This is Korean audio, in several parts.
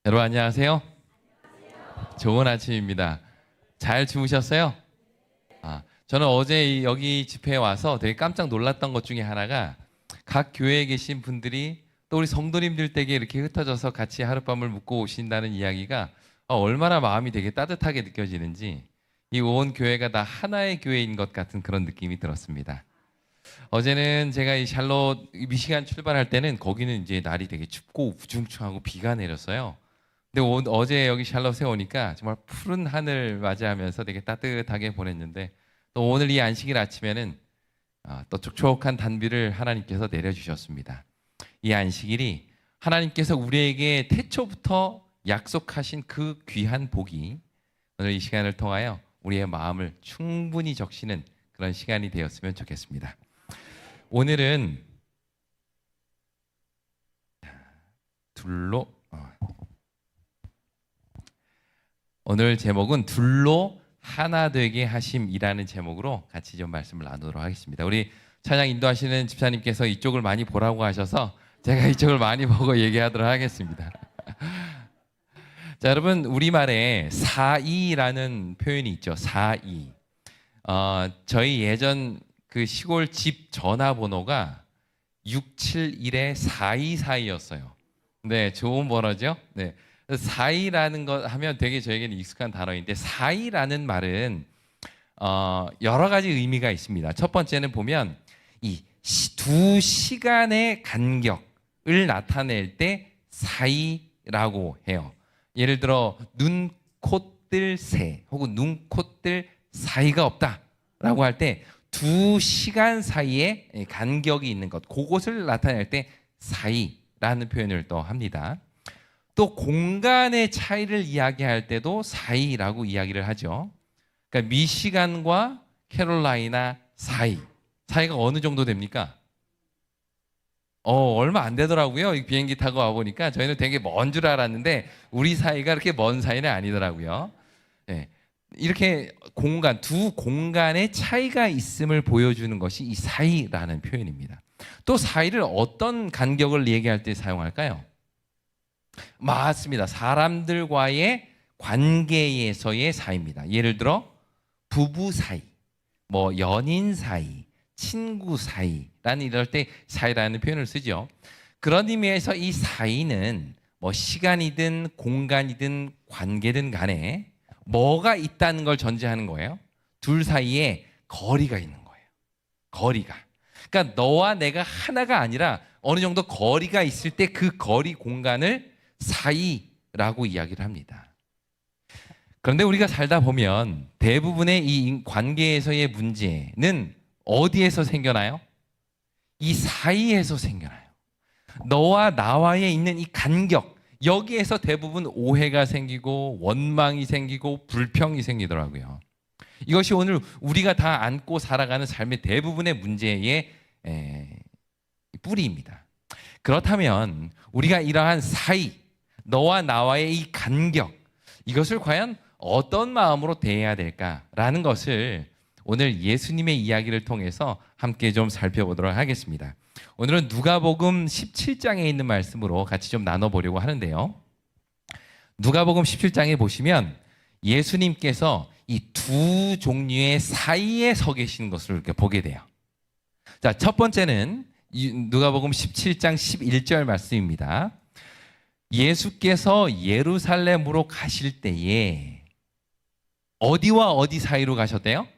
여러분 안녕하세요. 좋은 아침입니다. 잘 주무셨어요? 저는 어제 여기 집회에 와서 되게 깜짝 놀랐던 것 중에 하나가 각 교회에 계신 분들이 또 우리 성도님들 댁에 이렇게 흩어져서 같이 하룻밤을 묵고 오신다는 이야기가 얼마나 마음이 되게 따뜻하게 느껴지는지 이 온 교회가 다 하나의 교회인 것 같은 그런 느낌이 들었습니다. 어제는 제가 이 샬롯 미시간 출발할 때는 거기는 이제 날이 되게 춥고 우중충하고 비가 내렸어요. 근데 어제 여기 샬롯에 오니까 정말 푸른 하늘 맞이하면서 되게 따뜻하게 보냈는데 또 오늘 이 안식일 아침에는 또 촉촉한 단비를 하나님께서 내려주셨습니다. 이 안식일이 하나님께서 우리에게 태초부터 약속하신 그 귀한 복이 오늘 이 시간을 통하여 우리의 마음을 충분히 적시는 그런 시간이 되었으면 좋겠습니다. 오늘은 오늘 제목은 둘로 하나 되게 하심이라는 제목으로 같이 좀 말씀을 나누도록 하겠습니다. 우리 찬양 인도하시는 집사님께서 이쪽을 많이 보라고 하셔서 제가 이쪽을 많이 보고 얘기하도록 하겠습니다. 자, 여러분 우리말에 사이라는 표현이 있죠. 사이. 저희 예전 그 시골 집 전화번호가 671-424였어요. 네, 좋은 번호죠. 네, 사이라는 거 하면 되게 저에게는 익숙한 단어인데 사이라는 말은 여러 가지 의미가 있습니다. 첫 번째는 보면 이 두 시간의 간격을 나타낼 때 사이라고 해요. 예를 들어 눈, 코, 뜰, 새 혹은 눈, 코, 뜰 사이가 없다라고 할 때 2시간 사이에 간격이 있는 것, 그것을 나타낼 때 사이라는 표현을 또 합니다. 또 공간의 차이를 이야기할 때도 사이라고 이야기를 하죠. 그러니까 미시간과 캐롤라이나 사이가 어느 정도 됩니까? 얼마 안 되더라고요. 비행기 타고 와보니까 저희는 되게 먼 줄 알았는데 우리 사이가 그렇게 먼 사이는 아니더라고요. 네. 이렇게 두 공간의 차이가 있음을 보여주는 것이 이 사이라는 표현입니다. 또 사이를 어떤 간격을 얘기할 때 사용할까요? 맞습니다. 사람들과의 관계에서의 사이입니다. 예를 들어 부부 사이, 연인 사이, 친구 사이라는 이럴 때 사이라는 표현을 쓰죠. 그런 의미에서 이 사이는 시간이든 공간이든 관계든 간에 뭐가 있다는 걸 전제하는 거예요. 둘 사이에 거리가 있는 거예요. 거리가. 그러니까 너와 내가 하나가 아니라 어느 정도 거리가 있을 때 그 거리 공간을 사이라고 이야기를 합니다. 그런데 우리가 살다 보면 대부분의 이 관계에서의 문제는 어디에서 생겨나요? 이 사이에서 생겨나요. 너와 나와의 있는 이 간격, 여기에서 대부분 오해가 생기고 원망이 생기고 불평이 생기더라고요. 이것이 오늘 우리가 다 안고 살아가는 삶의 대부분의 문제의 뿌리입니다. 그렇다면 우리가 이러한 사이, 너와 나와의 이 간격, 이것을 과연 어떤 마음으로 대해야 될까라는 것을 오늘 예수님의 이야기를 통해서 함께 좀 살펴보도록 하겠습니다. 오늘은 누가복음 17장에 있는 말씀으로 같이 좀 나눠보려고 하는데요. 누가복음 17장에 보시면 예수님께서 이 두 종류의 사이에 서 계시는 것을 이렇게 보게 돼요. 자, 첫 번째는 누가복음 17장 11절 말씀입니다. 예수께서 예루살렘으로 가실 때에 어디와 어디 사이로 가셨대요?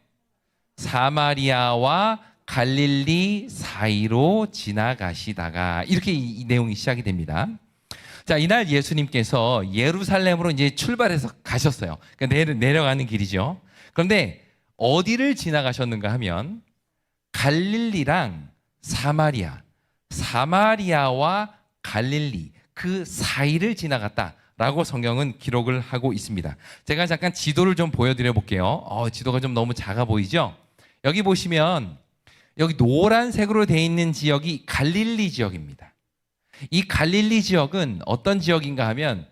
사마리아와 갈릴리 사이로 지나가시다가 이렇게 이 내용이 시작이 됩니다. 자, 이날 예수님께서 예루살렘으로 이제 출발해서 가셨어요. 그러니까 내려가는 길이죠. 그런데 어디를 지나가셨는가 하면 갈릴리랑 사마리아와 갈릴리 그 사이를 지나갔다라고 성경은 기록을 하고 있습니다. 제가 잠깐 지도를 좀 보여드려 볼게요. 지도가 좀 너무 작아 보이죠? 여기 보시면 여기 노란색으로 되어 있는 지역이 갈릴리 지역입니다. 이 갈릴리 지역은 어떤 지역인가 하면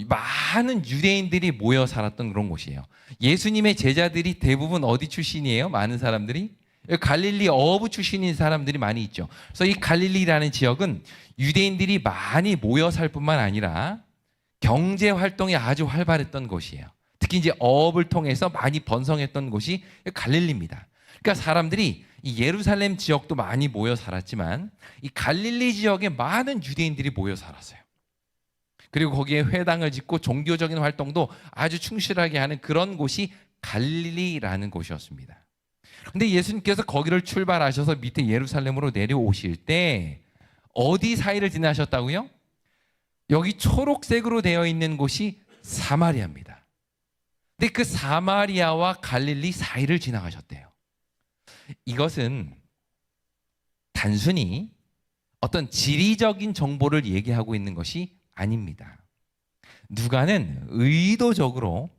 많은 유대인들이 모여 살았던 그런 곳이에요. 예수님의 제자들이 대부분 어디 출신이에요? 많은 사람들이 갈릴리 어부 출신인 사람들이 많이 있죠. 그래서 이 갈릴리라는 지역은 유대인들이 많이 모여 살 뿐만 아니라 경제 활동이 아주 활발했던 곳이에요. 특히 이제 어업을 통해서 많이 번성했던 곳이 갈릴리입니다. 그러니까 사람들이 이 예루살렘 지역도 많이 모여 살았지만 이 갈릴리 지역에 많은 유대인들이 모여 살았어요. 그리고 거기에 회당을 짓고 종교적인 활동도 아주 충실하게 하는 그런 곳이 갈릴리라는 곳이었습니다. 근데 예수님께서 거기를 출발하셔서 밑에 예루살렘으로 내려오실 때 어디 사이를 지나셨다고요? 여기 초록색으로 되어 있는 곳이 사마리아입니다. 근데 그 사마리아와 갈릴리 사이를 지나가셨대요. 이것은 단순히 어떤 지리적인 정보를 얘기하고 있는 것이 아닙니다. 누가는 의도적으로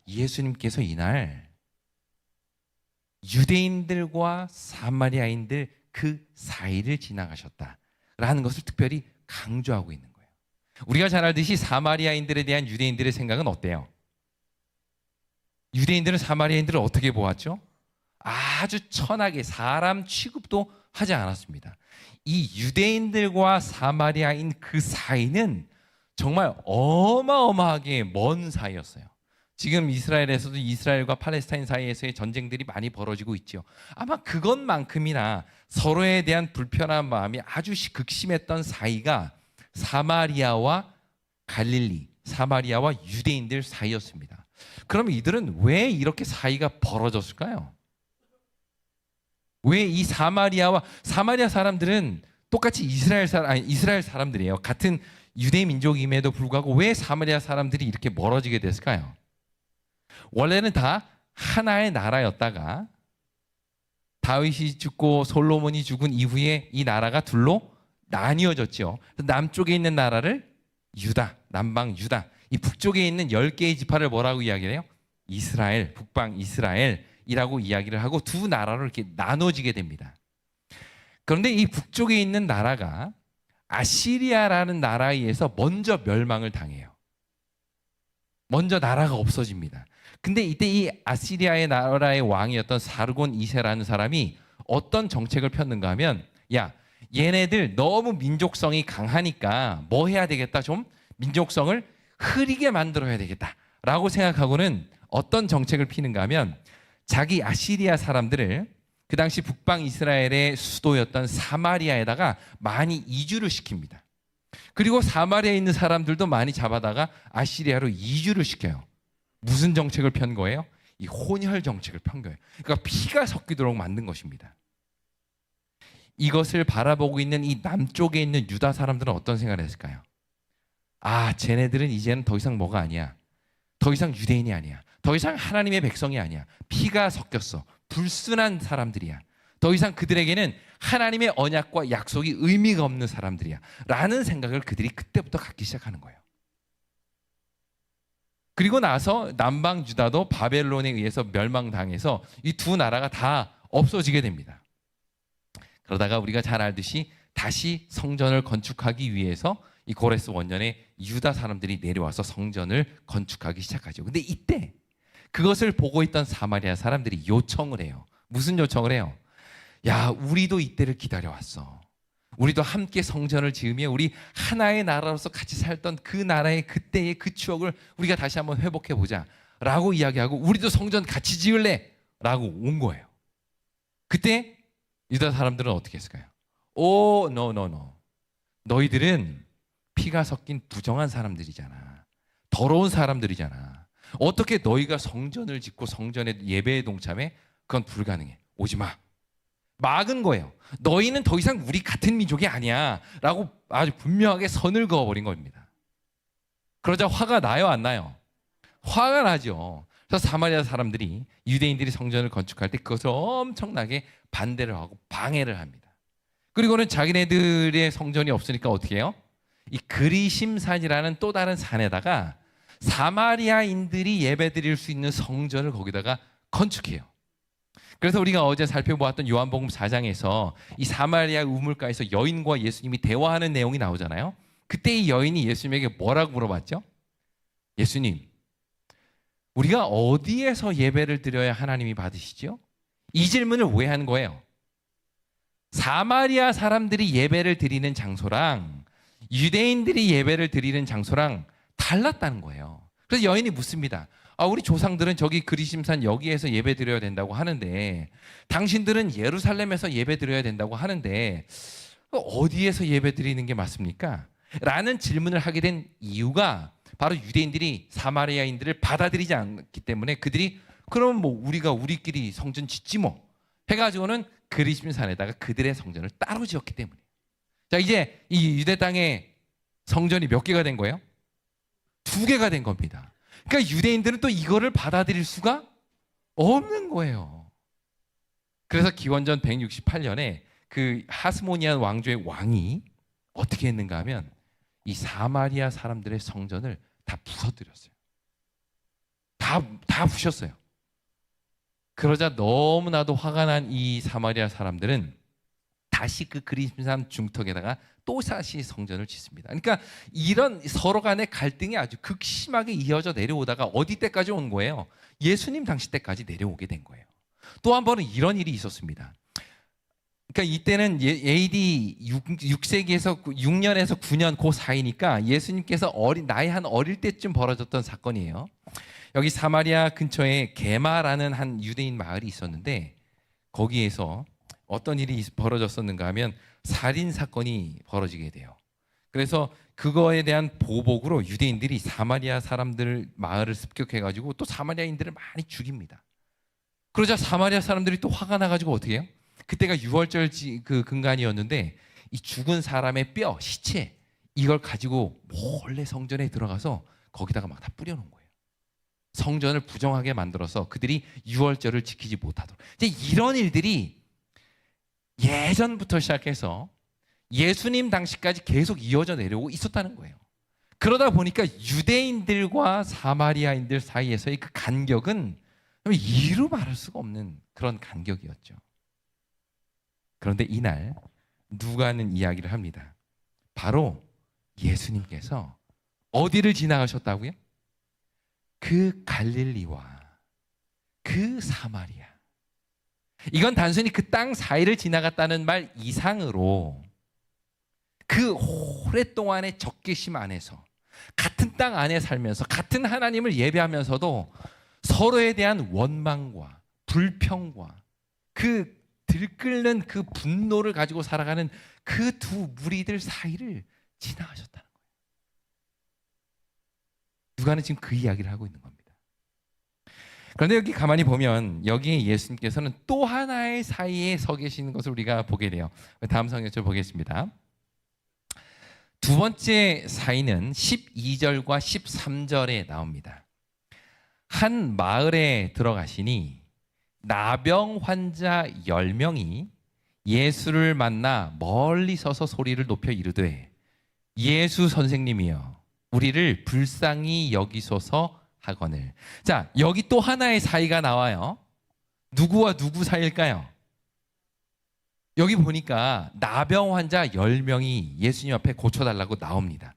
예수님께서 이날 유대인들과 사마리아인들 그 사이를 지나가셨다라는 것을 특별히 강조하고 있는 거예요. 우리가 잘 알듯이 사마리아인들에 대한 유대인들의 생각은 어때요? 유대인들은 사마리아인들을 어떻게 보았죠? 아주 천하게 사람 취급도 하지 않았습니다. 이 유대인들과 사마리아인 그 사이는 정말 어마어마하게 먼 사이였어요. 지금 이스라엘에서도 이스라엘과 팔레스타인 사이에서의 전쟁들이 많이 벌어지고 있죠. 아마 그것만큼이나 서로에 대한 불편한 마음이 아주 극심했던 사이가 사마리아와 갈릴리, 사마리아와 유대인들 사이였습니다. 그럼 이들은 왜 이렇게 사이가 벌어졌을까요? 왜 이 사마리아 사람들은 똑같이 이스라엘 사람들이에요. 같은 유대 민족임에도 불구하고 왜 사마리아 사람들이 이렇게 멀어지게 됐을까요? 원래는 다 하나의 나라였다가 다윗이 죽고 솔로몬이 죽은 이후에 이 나라가 둘로 나뉘어졌죠. 남쪽에 있는 나라를 유다, 남방 유다, 이 북쪽에 있는 10개의 지파를 뭐라고 이야기를 해요? 이스라엘, 북방 이스라엘이라고 이야기를 하고 두 나라로 이렇게 나눠지게 됩니다. 그런데 이 북쪽에 있는 나라가 아시리아라는 나라에 의해서 먼저 멸망을 당해요. 먼저 나라가 없어집니다. 근데 이때 이 아시리아의 나라의 왕이었던 사르곤 2세라는 사람이 어떤 정책을 폈는가 하면, 야, 얘네들 너무 민족성이 강하니까 뭐 해야 되겠다, 좀 민족성을 흐리게 만들어야 되겠다라고 생각하고는 어떤 정책을 피는가 하면 자기 아시리아 사람들을 그 당시 북방 이스라엘의 수도였던 사마리아에다가 많이 이주를 시킵니다. 그리고 사마리아에 있는 사람들도 많이 잡아다가 아시리아로 이주를 시켜요. 무슨 정책을 편 거예요? 이 혼혈 정책을 편 거예요. 그러니까 피가 섞이도록 만든 것입니다. 이것을 바라보고 있는 이 남쪽에 있는 유다 사람들은 어떤 생각을 했을까요? 아, 쟤네들은 이제는 더 이상 뭐가 아니야. 더 이상 유대인이 아니야. 더 이상 하나님의 백성이 아니야. 피가 섞였어. 불순한 사람들이야. 더 이상 그들에게는 하나님의 언약과 약속이 의미가 없는 사람들이야 라는 생각을 그들이 그때부터 갖기 시작하는 거예요. 그리고 나서 남방 유다도 바벨론에 의해서 멸망당해서 이 두 나라가 다 없어지게 됩니다. 그러다가 우리가 잘 알듯이 다시 성전을 건축하기 위해서 이 고레스 원년에 유다 사람들이 내려와서 성전을 건축하기 시작하죠. 근데 이때 그것을 보고 있던 사마리아 사람들이 요청을 해요. 무슨 요청을 해요? 야, 우리도 이때를 기다려왔어. 우리도 함께 성전을 지으며 우리 하나의 나라로서 같이 살던 그 나라의 그때의 그 추억을 우리가 다시 한번 회복해 보자 라고 이야기하고 우리도 성전 같이 지을래 라고 온 거예요. 그때 유다 사람들은 어떻게 했을까요? 오, no. 너희들은 피가 섞인 부정한 사람들이잖아. 더러운 사람들이잖아. 어떻게 너희가 성전을 짓고 성전에 예배에 동참해? 그건 불가능해. 오지 마. 막은 거예요. 너희는 더 이상 우리 같은 민족이 아니야 라고 아주 분명하게 선을 그어버린 겁니다. 그러자 화가 나요, 안 나요? 화가 나죠. 그래서 사마리아 사람들이 유대인들이 성전을 건축할 때 그것을 엄청나게 반대를 하고 방해를 합니다. 그리고는 자기네들의 성전이 없으니까 어떻게 해요? 이 그리심산이라는 또 다른 산에다가 사마리아인들이 예배드릴 수 있는 성전을 거기다가 건축해요. 그래서 우리가 어제 살펴보았던 요한복음 4장에서 이 사마리아 우물가에서 여인과 예수님이 대화하는 내용이 나오잖아요. 그때 이 여인이 예수님에게 뭐라고 물어봤죠? 예수님, 우리가 어디에서 예배를 드려야 하나님이 받으시죠? 이 질문을 왜 하는 거예요? 사마리아 사람들이 예배를 드리는 장소랑 유대인들이 예배를 드리는 장소랑 달랐다는 거예요. 그래서 여인이 묻습니다. 우리 조상들은 저기 그리심산 여기에서 예배 드려야 된다고 하는데 당신들은 예루살렘에서 예배 드려야 된다고 하는데 어디에서 예배 드리는 게 맞습니까? 라는 질문을 하게 된 이유가 바로 유대인들이 사마리아인들을 받아들이지 않기 때문에 그들이 그럼 뭐 우리가 우리끼리 성전 짓지 뭐 해가지고는 그리심산에다가 그들의 성전을 따로 지었기 때문에. 자, 이제 이 유대 땅에 성전이 몇 개가 된 거예요? 2개가 된 겁니다. 그러니까 유대인들은 또 이거를 받아들일 수가 없는 거예요. 그래서 기원전 168년에 그 하스모니안 왕조의 왕이 어떻게 했는가 하면 이 사마리아 사람들의 성전을 다 부숴뜨렸어요. 다 부셨어요. 그러자 너무나도 화가 난 이 사마리아 사람들은 다시 그 그리심산 중턱에다가 또다시 성전을 짓습니다. 그러니까 이런 서로 간의 갈등이 아주 극심하게 이어져 내려오다가 어디 때까지 온 거예요? 예수님 당시 때까지 내려오게 된 거예요. 또 한 번은 이런 일이 있었습니다. 그러니까 이때는 AD 6세기에서 6년에서 9년 그 사이니까 예수님께서 나이 한 어릴 때쯤 벌어졌던 사건이에요. 여기 사마리아 근처에 게마라는 한 유대인 마을이 있었는데 거기에서 어떤 일이 벌어졌었는가 하면 살인 사건이 벌어지게 돼요. 그래서 그거에 대한 보복으로 유대인들이 사마리아 사람들 마을을 습격해가지고 또 사마리아인들을 많이 죽입니다. 그러자 사마리아 사람들이 또 화가 나가지고 어떻게 해요? 그때가 유월절 그 근간이었는데 이 죽은 사람의 뼈, 시체 이걸 가지고 몰래 성전에 들어가서 거기다가 막 다 뿌려놓은 거예요. 성전을 부정하게 만들어서 그들이 유월절을 지키지 못하도록. 이제 이런 일들이 예전부터 시작해서 예수님 당시까지 계속 이어져 내려오고 있었다는 거예요. 그러다 보니까 유대인들과 사마리아인들 사이에서의 그 간격은 이루 말할 수가 없는 그런 간격이었죠. 그런데 이날 누가는 이야기를 합니다. 바로 예수님께서 어디를 지나가셨다고요? 그 갈릴리와 그 사마리아. 이건 단순히 그 땅 사이를 지나갔다는 말 이상으로 그 오랫동안의 적개심 안에서 같은 땅 안에 살면서 같은 하나님을 예배하면서도 서로에 대한 원망과 불평과 그 들끓는 그 분노를 가지고 살아가는 그 두 무리들 사이를 지나가셨다는 거예요. 누가는 지금 그 이야기를 하고 있는 겁니다. 그런데 여기 가만히 보면 여기 예수님께서는 또 하나의 사이에 서 계시는 것을 우리가 보게 돼요. 다음 성경을 보겠습니다. 두 번째 사이는 12절과 13절에 나옵니다. 한 마을에 들어가시니 나병 환자 10명이 예수를 만나 멀리 서서 소리를 높여 이르되 예수 선생님이여 우리를 불쌍히 여기소서 하거늘. 자, 여기 또 하나의 사이가 나와요. 누구와 누구 사이일까요? 여기 보니까 나병 환자 10명이 예수님 앞에 고쳐달라고 나옵니다.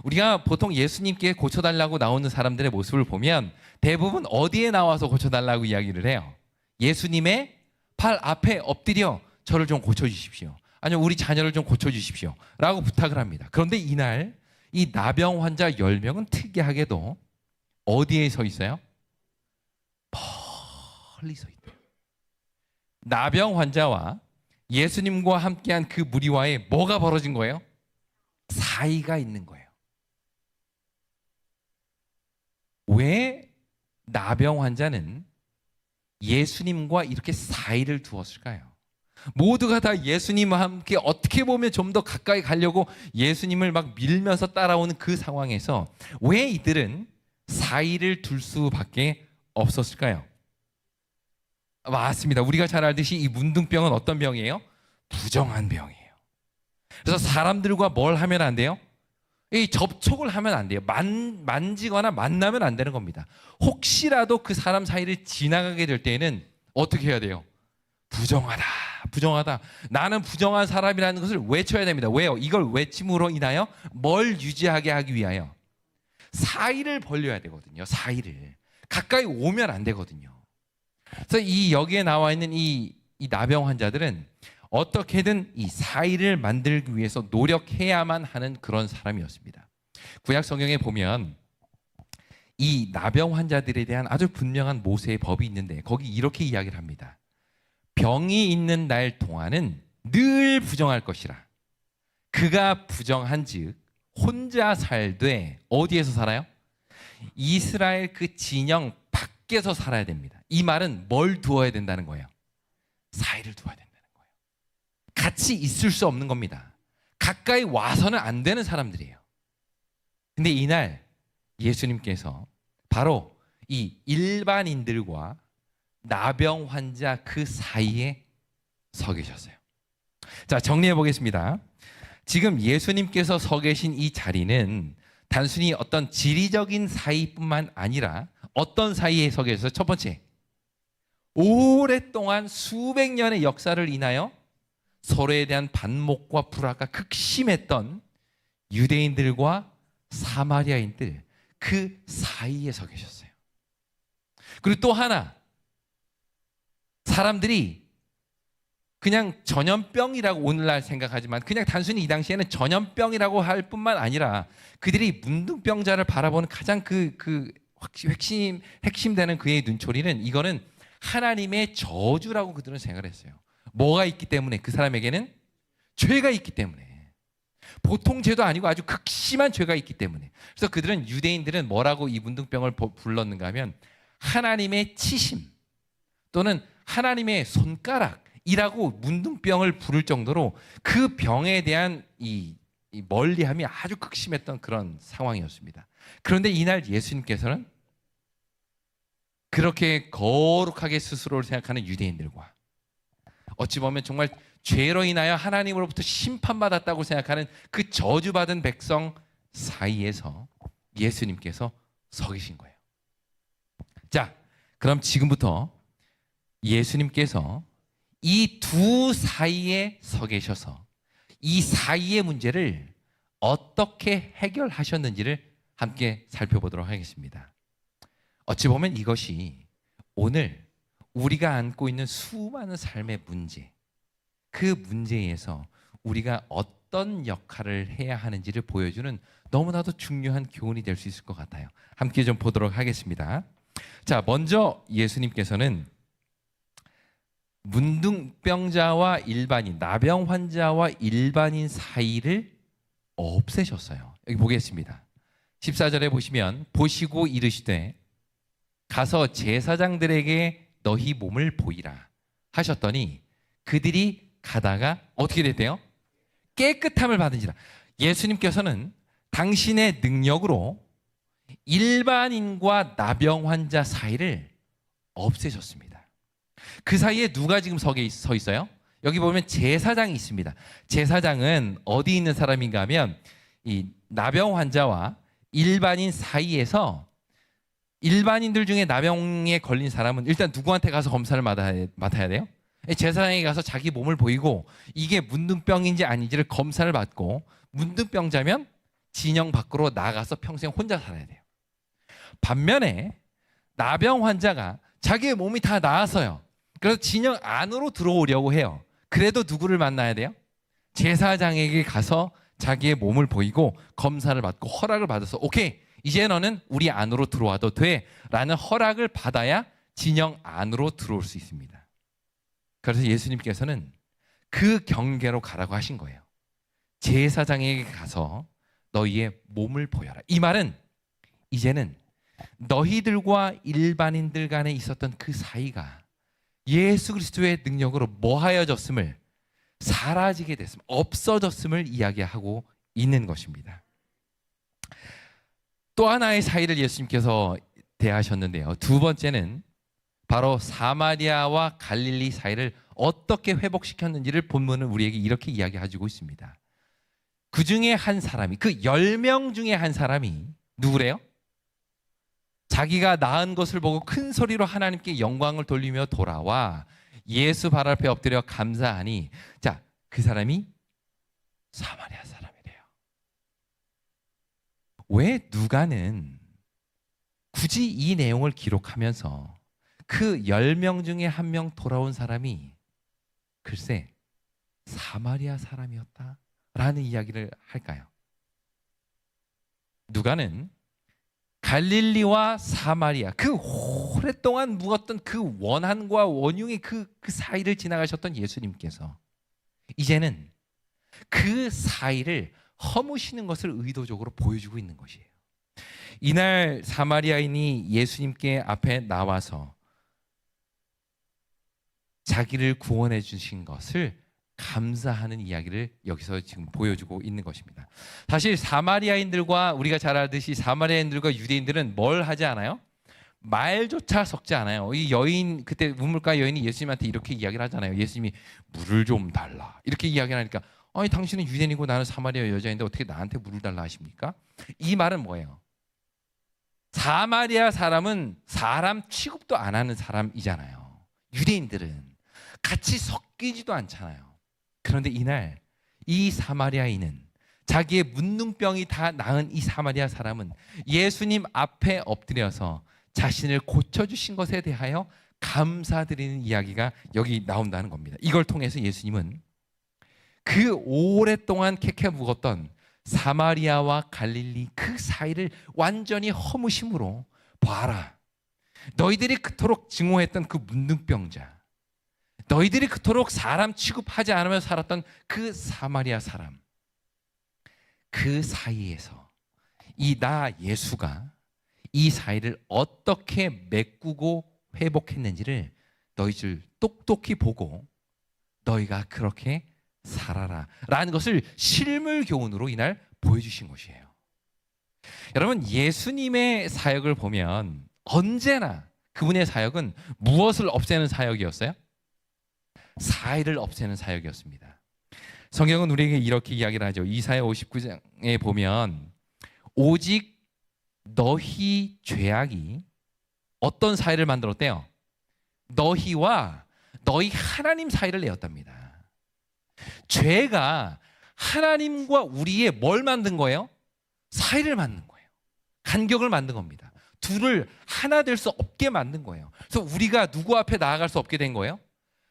우리가 보통 예수님께 고쳐달라고 나오는 사람들의 모습을 보면 대부분 어디에 나와서 고쳐달라고 이야기를 해요? 예수님의 발 앞에 엎드려 저를 좀 고쳐주십시오. 아니면 우리 자녀를 좀 고쳐주십시오. 라고 부탁을 합니다. 그런데 이날 이 나병 환자 10명은 특이하게도 어디에 서 있어요? 멀리 서 있대요. 나병 환자와 예수님과 함께한 그 무리와의 뭐가 벌어진 거예요? 사이가 있는 거예요. 왜 나병 환자는 예수님과 이렇게 사이를 두었을까요? 모두가 다 예수님과 함께 어떻게 보면 좀 더 가까이 가려고 예수님을 막 밀면서 따라오는 그 상황에서 왜 이들은 사이를 둘 수밖에 없었을까요? 맞습니다. 우리가 잘 알듯이 이 문둥병은 어떤 병이에요? 부정한 병이에요. 그래서 사람들과 뭘 하면 안 돼요? 이 접촉을 하면 안 돼요. 만지거나 만나면 안 되는 겁니다. 혹시라도 그 사람 사이를 지나가게 될 때에는 어떻게 해야 돼요? 부정하다, 부정하다. 나는 부정한 사람이라는 것을 외쳐야 됩니다. 왜요? 이걸 외침으로 인하여 뭘 유지하게 하기 위하여 사이를 벌려야 되거든요. 사이를 가까이 오면 안 되거든요. 그래서 이 여기에 나와 있는 이 나병 환자들은 어떻게든 이 사이를 만들기 위해서 노력해야만 하는 그런 사람이었습니다. 구약 성경에 보면 이 나병 환자들에 대한 아주 분명한 모세의 법이 있는데 거기 이렇게 이야기를 합니다. 병이 있는 날 동안은 늘 부정할 것이라. 그가 부정한즉 혼자 살되 어디에서 살아요? 이스라엘 그 진영 밖에서 살아야 됩니다. 이 말은 뭘 두어야 된다는 거예요? 사이를 두어야 된다는 거예요. 같이 있을 수 없는 겁니다. 가까이 와서는 안 되는 사람들이에요. 근데 이날 예수님께서 바로 이 일반인들과 나병 환자 그 사이에 서 계셨어요. 자, 정리해 보겠습니다. 지금 예수님께서 서 계신 이 자리는 단순히 어떤 지리적인 사이뿐만 아니라 어떤 사이에 서 계셔서 첫 번째, 오랫동안 수백 년의 역사를 인하여 서로에 대한 반목과 불화가 극심했던 유대인들과 사마리아인들 그 사이에 서 계셨어요. 그리고 또 하나, 사람들이 그냥 전염병이라고 오늘날 생각하지만 그냥 단순히 이 당시에는 전염병이라고 할 뿐만 아니라 그들이 문둥병자를 바라보는 가장 핵심되는 그의 눈초리는 이거는 하나님의 저주라고 그들은 생각을 했어요. 뭐가 있기 때문에? 그 사람에게는 죄가 있기 때문에. 보통 죄도 아니고 아주 극심한 죄가 있기 때문에. 그래서 그들은, 유대인들은 뭐라고 이 문둥병을 불렀는가 하면 하나님의 치심 또는 하나님의 손가락이라고 문둥병을 부를 정도로 그 병에 대한 이 멀리함이 아주 극심했던 그런 상황이었습니다. 그런데 이날 예수님께서는 그렇게 거룩하게 스스로를 생각하는 유대인들과 어찌 보면 정말 죄로 인하여 하나님으로부터 심판받았다고 생각하는 그 저주받은 백성 사이에서 예수님께서 서 계신 거예요. 자, 그럼 지금부터 예수님께서 이 두 사이에 서 계셔서 이 사이의 문제를 어떻게 해결하셨는지를 함께 살펴보도록 하겠습니다. 어찌 보면 이것이 오늘 우리가 안고 있는 수많은 삶의 문제, 그 문제에서 우리가 어떤 역할을 해야 하는지를 보여주는 너무나도 중요한 교훈이 될 수 있을 것 같아요. 함께 좀 보도록 하겠습니다. 자, 먼저 예수님께서는 문둥병자와 일반인, 나병 환자와 일반인 사이를 없애셨어요. 여기 보겠습니다. 14절에 보시면 보시고 이르시되 가서 제사장들에게 너희 몸을 보이라 하셨더니 그들이 가다가 어떻게 됐대요? 깨끗함을 받은지라. 예수님께서는 당신의 능력으로 일반인과 나병 환자 사이를 없애셨습니다. 그 사이에 누가 지금 서 있어요? 여기 보면 제사장이 있습니다. 제사장은 어디 있는 사람인가 하면 이 나병 환자와 일반인 사이에서 일반인들 중에 나병에 걸린 사람은 일단 누구한테 가서 검사를 맡아야 돼요? 제사장에 가서 자기 몸을 보이고 이게 문둥병인지 아닌지를 검사를 받고 문둥병자면 진영 밖으로 나가서 평생 혼자 살아야 돼요. 반면에 나병 환자가 자기의 몸이 다 나았어요. 그래서 진영 안으로 들어오려고 해요. 그래도 누구를 만나야 돼요? 제사장에게 가서 자기의 몸을 보이고 검사를 받고 허락을 받아서 오케이, 이제 너는 우리 안으로 들어와도 돼 라는 허락을 받아야 진영 안으로 들어올 수 있습니다. 그래서 예수님께서는 그 경계로 가라고 하신 거예요. 제사장에게 가서 너희의 몸을 보여라. 이 말은 이제는 너희들과 일반인들 간에 있었던 그 사이가 예수 그리스도의 능력으로 뭐하여졌음을, 사라지게 됐음, 없어졌음을 이야기하고 있는 것입니다. 또 하나의 사이를 예수님께서 대하셨는데요. 두 번째는 바로 사마리아와 갈릴리 사이를 어떻게 회복시켰는지를 본문은 우리에게 이렇게 이야기해주고 있습니다. 그 중에 한 사람이, 그 10명 중에 한 사람이 누구래요? 자기가 낳은 것을 보고 큰 소리로 하나님께 영광을 돌리며 돌아와 예수 발 앞에 엎드려 감사하니, 자, 그 사람이 사마리아 사람이래요. 왜 누가는 굳이 이 내용을 기록하면서 그 10명 중에 한 명 돌아온 사람이 글쎄 사마리아 사람이었다라는 이야기를 할까요? 누가는 갈릴리와 사마리아, 그 오랫동안 묵었던 그 원한과 원흉의 그 사이를 지나가셨던 예수님께서 이제는 그 사이를 허무시는 것을 의도적으로 보여주고 있는 것이에요. 이날 사마리아인이 예수님께 앞에 나와서 자기를 구원해 주신 것을 감사하는 이야기를 여기서 지금 보여주고 있는 것입니다. 사실 사마리아인들과, 우리가 잘 알듯이 사마리아인들과 유대인들은 뭘 하지 않아요? 말조차 섞지 않아요. 이 여인, 그때 우물가 여인이 예수님한테 이렇게 이야기를 하잖아요. 예수님이 물을 좀 달라 이렇게 이야기를 하니까, 아니 당신은 유대인이고 나는 사마리아 여자인데 어떻게 나한테 물을 달라 하십니까? 이 말은 뭐예요? 사마리아 사람은 사람 취급도 안 하는 사람이잖아요. 유대인들은 같이 섞이지도 않잖아요. 그런데 이날 이 사마리아인은, 자기의 문둥병이 다 나은 이 사마리아 사람은 예수님 앞에 엎드려서 자신을 고쳐주신 것에 대하여 감사드리는 이야기가 여기 나온다는 겁니다. 이걸 통해서 예수님은 그 오랫동안 캐캐 묵었던 사마리아와 갈릴리 그 사이를 완전히 허무심으로, 봐라, 너희들이 그토록 증오했던 그 문둥병자, 너희들이 그토록 사람 취급하지 않으며 살았던 그 사마리아 사람, 그 사이에서 이 나 예수가 이 사이를 어떻게 메꾸고 회복했는지를 너희들 똑똑히 보고 너희가 그렇게 살아라 라는 것을 실물 교훈으로 이날 보여주신 것이에요. 여러분, 예수님의 사역을 보면 언제나 그분의 사역은 무엇을 없애는 사역이었어요? 사이를 없애는 사역이었습니다. 성경은 우리에게 이렇게 이야기를 하죠. 이사야 59장에 보면 오직 너희 죄악이 어떤 사이를 만들었대요? 너희와 너희 하나님 사이를 내었답니다. 죄가 하나님과 우리의 뭘 만든 거예요? 사이를 만든 거예요. 간격을 만든 겁니다. 둘을 하나 될 수 없게 만든 거예요. 그래서 우리가 누구 앞에 나아갈 수 없게 된 거예요?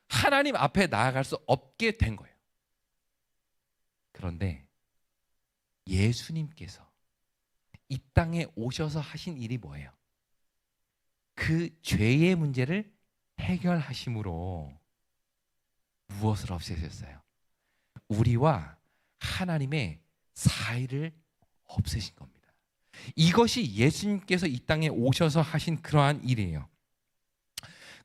하나님 앞에 나아갈 수 없게 된 거예요. 그런데 예수님께서 이 땅에 오셔서 하신 일이 뭐예요? 그 죄의 문제를 해결하심으로 무엇을 없애셨어요? 우리와 하나님의 사이를 없애신 겁니다. 이것이 예수님께서 이 땅에 오셔서 하신 그러한 일이에요.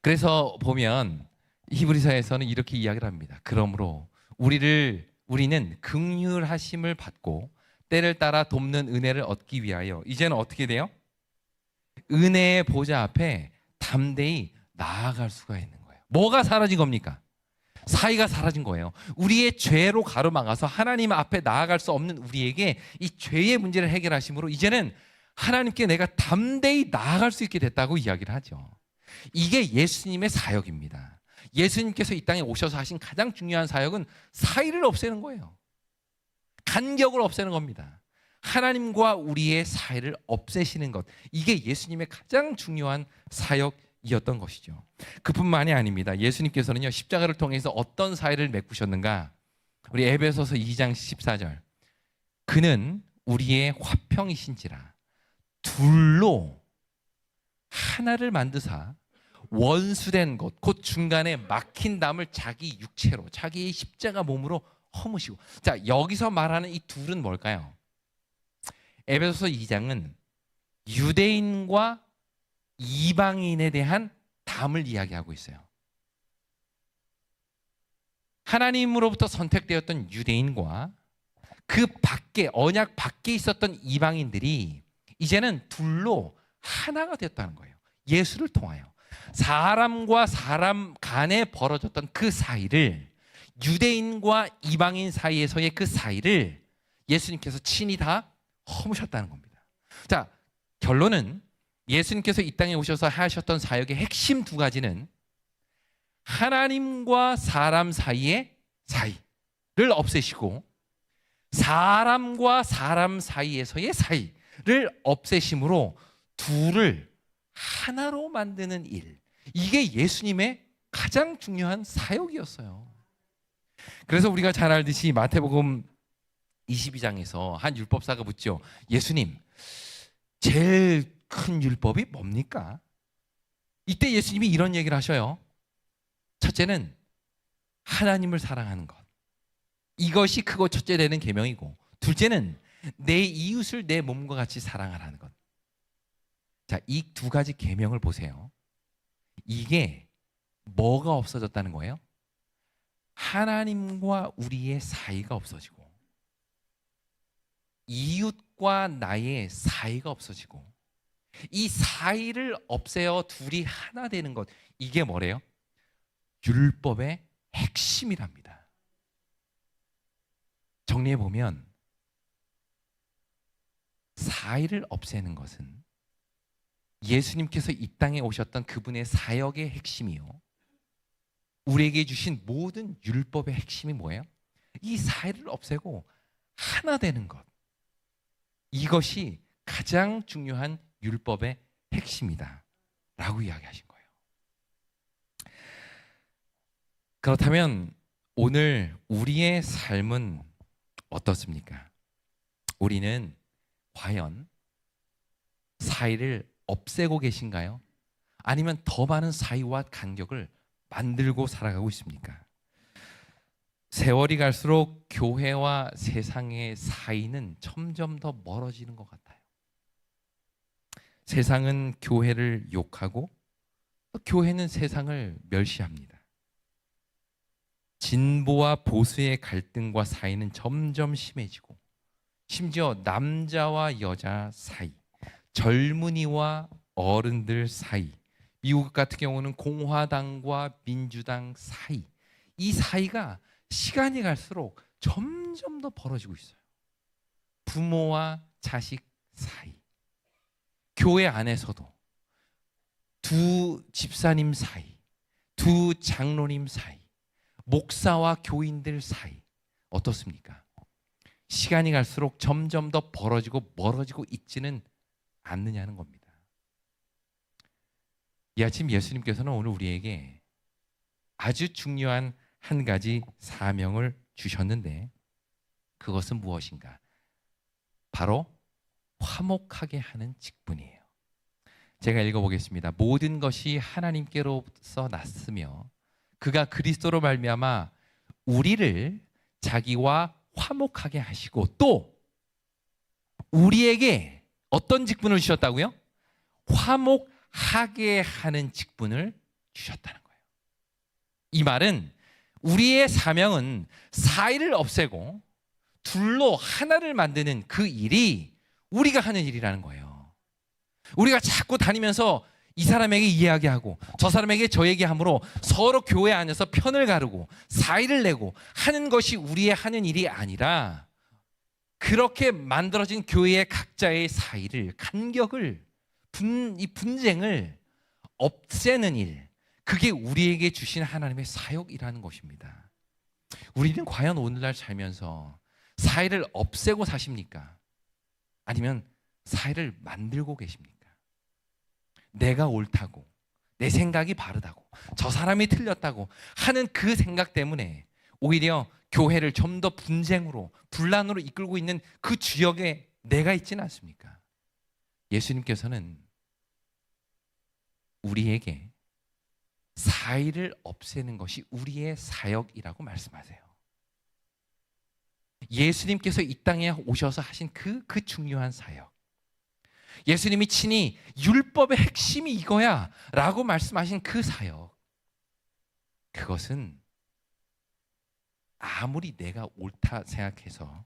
그래서 보면 히브리서에서는 이렇게 이야기를 합니다. 그러므로 우리는 긍휼하심을 받고 때를 따라 돕는 은혜를 얻기 위하여 이제는 어떻게 돼요? 은혜의 보좌 앞에 담대히 나아갈 수가 있는 거예요. 뭐가 사라진 겁니까? 사이가 사라진 거예요. 우리의 죄로 가로막아서 하나님 앞에 나아갈 수 없는 우리에게 이 죄의 문제를 해결하심으로 이제는 하나님께 내가 담대히 나아갈 수 있게 됐다고 이야기를 하죠. 이게 예수님의 사역입니다. 예수님께서 이 땅에 오셔서 하신 가장 중요한 사역은 사이를 없애는 거예요. 간격을 없애는 겁니다. 하나님과 우리의 사이를 없애시는 것, 이게 예수님의 가장 중요한 사역이었던 것이죠. 그뿐만이 아닙니다. 예수님께서는요, 십자가를 통해서 어떤 사이를 메꾸셨는가? 우리 에베소서 2장 14절, 그는 우리의 화평이신지라 둘로 하나를 만드사 원수된 것, 곧 중간에 막힌 담을 자기 육체로, 자기의 십자가 몸으로 허무시고. 자, 여기서 말하는 이 둘은 뭘까요? 에베소서 2장은 유대인과 이방인에 대한 담을 이야기하고 있어요. 하나님으로부터 선택되었던 유대인과 그 밖에, 언약 밖에 있었던 이방인들이 이제는 둘로 하나가 되었다는 거예요. 예수를 통하여 사람과 사람 간에 벌어졌던 그 사이를, 유대인과 이방인 사이에서의 그 사이를 예수님께서 친히 다 허무셨다는 겁니다. 자, 결론은 예수님께서 이 땅에 오셔서 하셨던 사역의 핵심 두 가지는 하나님과 사람 사이의 사이를 없애시고 사람과 사람 사이에서의 사이를 없애심으로 둘을 하나로 만드는 일, 이게 예수님의 가장 중요한 사역이었어요. 그래서 우리가 잘 알듯이 마태복음 22장에서 한 율법사가 묻죠. 예수님, 제일 큰 율법이 뭡니까? 이때 예수님이 이런 얘기를 하셔요. 첫째는 하나님을 사랑하는 것. 이것이 크고 첫째 되는 계명이고, 둘째는 내 이웃을 내 몸과 같이 사랑하라는 것. 자, 이 두 가지 계명을 보세요. 이게 뭐가 없어졌다는 거예요? 하나님과 우리의 사이가 없어지고, 이웃과 나의 사이가 없어지고, 이 사이를 없애어 둘이 하나 되는 것, 이게 뭐래요? 율법의 핵심이랍니다. 정리해 보면 사이를 없애는 것은 예수님께서 이 땅에 오셨던 그분의 사역의 핵심이요, 우리에게 주신 모든 율법의 핵심이 뭐예요? 이 사이를 없애고 하나 되는 것, 이것이 가장 중요한 율법의 핵심이다 라고 이야기하신 거예요. 그렇다면 오늘 우리의 삶은 어떻습니까? 우리는 과연 사이를 없애고 계신가요? 아니면 더 많은 사이와 간격을 만들고 살아가고 있습니까? 세월이 갈수록 교회와 세상의 사이는 점점 더 멀어지는 것 같아요. 세상은 교회를 욕하고 교회는 세상을 멸시합니다. 진보와 보수의 갈등과 사이는 점점 심해지고, 심지어 남자와 여자 사이, 젊은이와 어른들 사이, 미국 같은 경우는 공화당과 민주당 사이, 이 사이가 시간이 갈수록 점점 더 벌어지고 있어요. 부모와 자식 사이, 교회 안에서도 두 집사님 사이, 두 장로님 사이, 목사와 교인들 사이, 어떻습니까? 시간이 갈수록 점점 더 벌어지고 멀어지고 있지는 않느냐는 겁니다. 이 아침 예수님께서는 오늘 우리에게 아주 중요한 한 가지 사명을 주셨는데, 그것은 무엇인가? 바로 화목하게 하는 직분이에요. 제가 읽어보겠습니다. 모든 것이 하나님께로서 났으며 그가 그리스도로 말미암아 우리를 자기와 화목하게 하시고, 또 우리에게 어떤 직분을 주셨다고요? 화목하게 하는 직분을 주셨다는 거예요. 이 말은 우리의 사명은 사이를 없애고 둘로 하나를 만드는 그 일이 우리가 하는 일이라는 거예요. 우리가 자꾸 다니면서 이 사람에게 이야기하고 저 사람에게 저 얘기함으로 서로 교회 안에서 편을 가르고 사이를 내고 하는 것이 우리의 하는 일이 아니라, 그렇게 만들어진 교회의 각자의 사이를, 간격을, 이 분쟁을 없애는 일, 그게 우리에게 주신 하나님의 사역이라는 것입니다. 우리는 과연 오늘날 살면서 사이를 없애고 사십니까? 아니면 사이를 만들고 계십니까? 내가 옳다고, 내 생각이 바르다고, 저 사람이 틀렸다고 하는 그 생각 때문에 오히려 교회를 좀 더 분쟁으로, 분란으로 이끌고 있는 그 주역에 내가 있지는 않습니까? 예수님께서는 우리에게 사이를 없애는 것이 우리의 사역이라고 말씀하세요. 예수님께서 이 땅에 오셔서 하신 그 중요한 사역, 예수님이 친히 율법의 핵심이 이거야 라고 말씀하신 그 사역, 그것은 아무리 내가 옳다 생각해서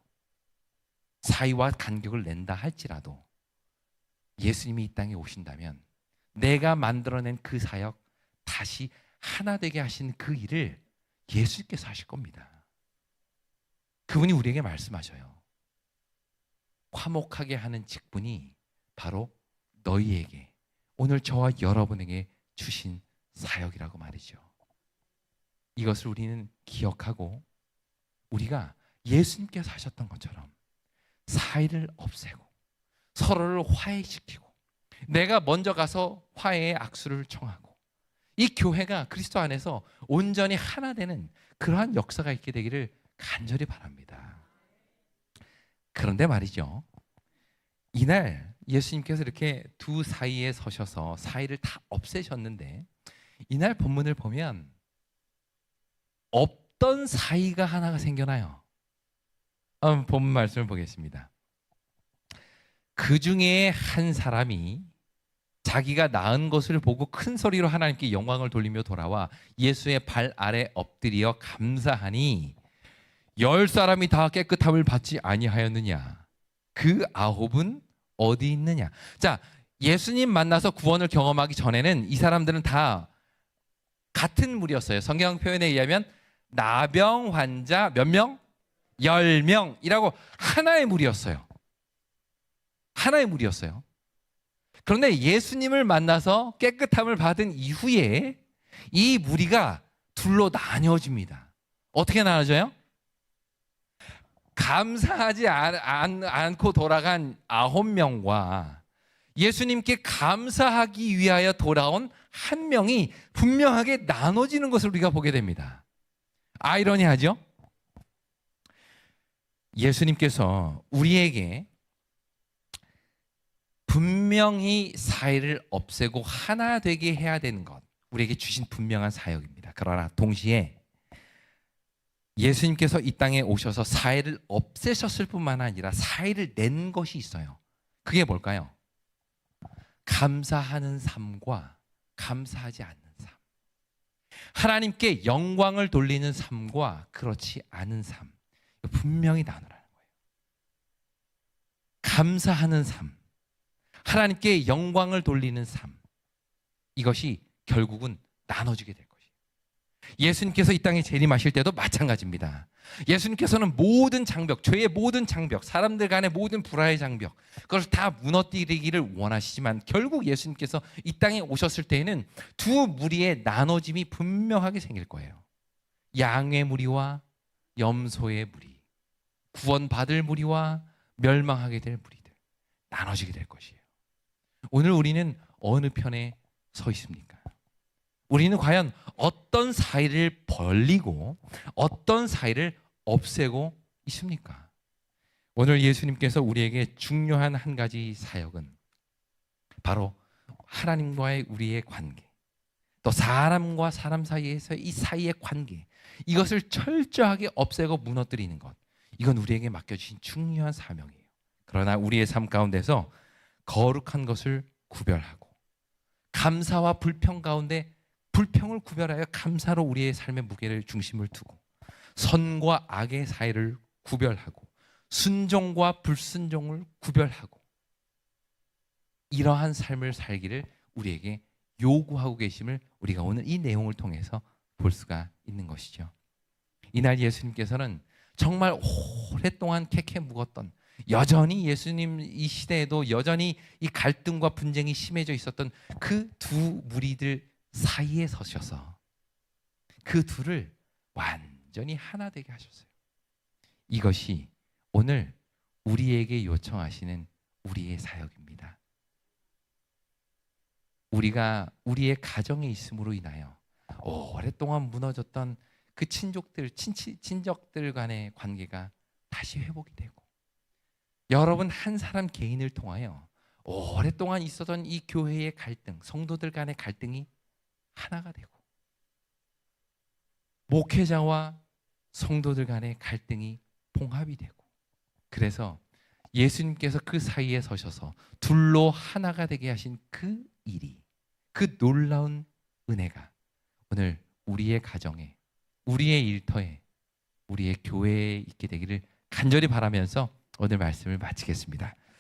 사이와 간격을 낸다 할지라도 예수님이 이 땅에 오신다면 내가 만들어낸 그 사역, 다시 하나 되게 하신 그 일을 예수님께서 하실 겁니다. 그분이 우리에게 말씀하셔요. 화목하게 하는 직분이 바로 너희에게, 오늘 저와 여러분에게 주신 사역이라고 말이죠. 이것을 우리는 기억하고 우리가 예수님께서 하셨던 것처럼 사이를 없애고 서로를 화해시키고, 내가 먼저 가서 화해의 악수를 청하고, 이 교회가 그리스도 안에서 온전히 하나 되는 그러한 역사가 있게 되기를 간절히 바랍니다. 그런데 말이죠, 이날 예수님께서 이렇게 두 사이에 서셔서 사이를 다 없애셨는데 이날 본문을 보면 없던 사이가 하나가 생겨나요. 본문 말씀을 보겠습니다. 그 중에 한 사람이 자기가 낳은 것을 보고 큰 소리로 하나님께 영광을 돌리며 돌아와 예수의 발 아래 엎드려 감사하니 10사람이 다 깨끗함을 받지 아니하였느냐? 그 9은 어디 있느냐? 자, 예수님 만나서 구원을 경험하기 전에는 이 사람들은 다 같은 무리였어요. 성경 표현에 의하면 나병 환자 몇 명? 10명이라고 하나의 무리였어요. 하나의 무리였어요. 그런데 예수님을 만나서 깨끗함을 받은 이후에 이 무리가 둘로 나뉘어집니다. 어떻게 나눠져요? 감사하지 않고 돌아간 9명과 예수님께 감사하기 위하여 돌아온 1명이 분명하게 나눠지는 것을 우리가 보게 됩니다. 아이러니하죠? 예수님께서 우리에게 분명히 사이를 없애고 하나 되게 해야 되는 것, 우리에게 주신 분명한 사역입니다. 그러나 동시에 예수님께서 이 땅에 오셔서 사이를 없애셨을 뿐만 아니라 사이를 낸 것이 있어요. 그게 뭘까요? 감사하는 삶과 감사하지 않는 삶. 하나님께 영광을 돌리는 삶과 그렇지 않은 삶. 분명히 나누라는 거예요. 감사하는 삶, 하나님께 영광을 돌리는 삶, 이것이 결국은 나눠지게 될 것이에요. 예수님께서 이 땅에 재림하실 때도 마찬가지입니다. 예수님께서는 모든 장벽, 죄의 모든 장벽, 사람들 간의 모든 불화의 장벽, 그것을 다 무너뜨리기를 원하시지만 결국 예수님께서 이 땅에 오셨을 때에는 두 무리의 나눠짐이 분명하게 생길 거예요. 양의 무리와 염소의 무리, 구원받을 무리와 멸망하게 될 무리들, 나눠지게 될 것이에요. 오늘 우리는 어느 편에 서 있습니까? 우리는 과연 어떤 사이를 벌리고 어떤 사이를 없애고 있습니까? 오늘 예수님께서 우리에게 중요한 한 가지 사역은 바로 하나님과의 우리의 관계, 또 사람과 사람 사이에서 이 사이의 관계, 이것을 철저하게 없애고 무너뜨리는 것, 이건 우리에게 맡겨주신 중요한 사명이에요. 그러나 우리의 삶 가운데서 거룩한 것을 구별하고 감사와 불평 가운데 불평을 구별하여 감사로 우리의 삶의 무게를 중심을 두고 선과 악의 사이를 구별하고 순종과 불순종을 구별하고 이러한 삶을 살기를 우리에게 요구하고 계심을 우리가 오늘 이 내용을 통해서 볼 수가 있는 것이죠. 이날 예수님께서는 정말 오랫동안 캐캐 묵었던, 여전히 예수님 이 시대에도 여전히 이 갈등과 분쟁이 심해져 있었던 그 두 무리들 사이에 서셔서 그 둘을 완전히 하나 되게 하셨어요. 이것이 오늘 우리에게 요청하시는 우리의 사역입니다. 우리가 우리의 가정에 있음으로 인하여 오랫동안 무너졌던 그 친족들 간의 관계가 다시 회복이 되고, 여러분 한 사람 개인을 통하여 오랫동안 있었던 이 교회의 갈등, 성도들 간의 갈등이 하나가 되고, 목회자와 성도들 간의 갈등이 봉합이 되고, 그래서 예수님께서 그 사이에 서셔서 둘로 하나가 되게 하신 그 일이, 그 놀라운 은혜가 오늘 우리의 가정에, 우리의 일터에, 우리의 교회에 있게 되기를 간절히 바라면서 오늘 말씀을 마치겠습니다.